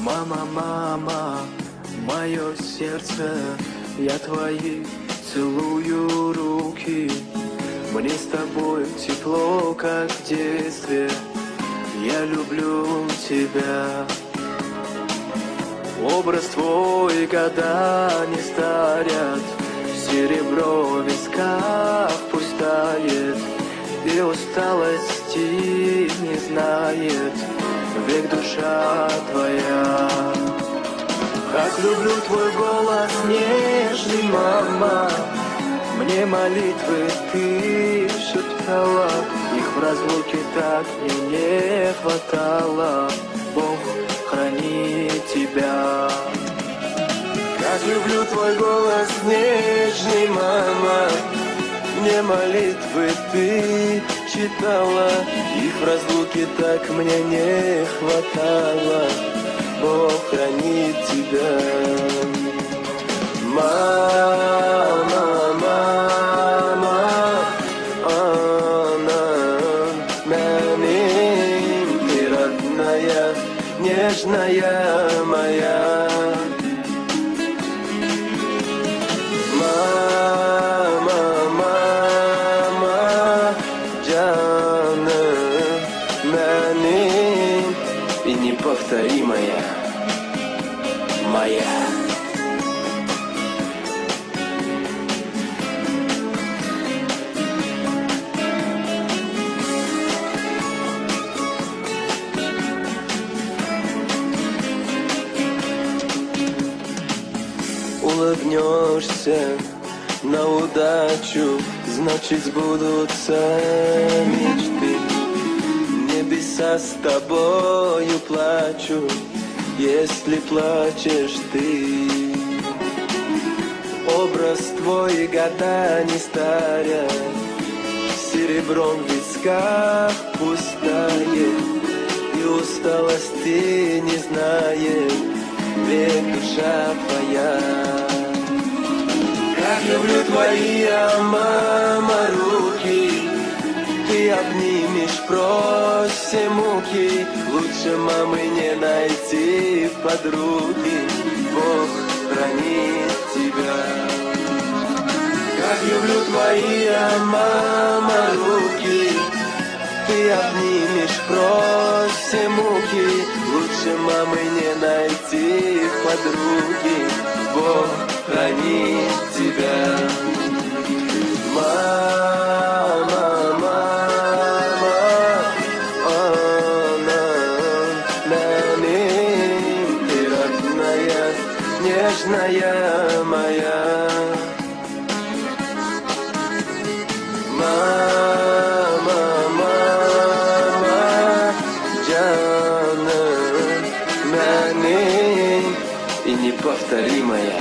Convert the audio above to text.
Мама, мама, мое сердце, я твои целую руки. Мне с тобой тепло, как в детстве, я люблю тебя. Образ твой года не старят, серебро в висках пусть тает, и усталости не знает век душа твоя. Как люблю твой голос нежный, мама, мне молитвы ты шептала, их в разлуке так мне не хватало. Бог храни тебя. Как люблю твой голос нежный, мама, мне молитвы ты читала, их в разлуке так мне не хватало. Бог хранит тебя. Мама, мама, она менин, ты родная, нежная моя. Мама, мама, Джана, менин, и неповторимая моя. Улыбнешься на удачу, значит сбудутся мечты. Небеса с тобою плачут, если плачешь ты. Образ твой года не старят, серебром в висках пустает, и усталости не знает век душа твоя. Как люблю твои, мама, руки, ты обнимешь прочь все муки. Лучше мамы не найти в подруги, Бог хранит тебя. Как люблю твои, мама, руки, ты обнимешь прочь все муки. Лучше мамы не найти в подруги, Бог хранит тебя. Мама, мама, она менин, ты родная, нежная моя. Мама, мама, Джана, менин, и неповторимая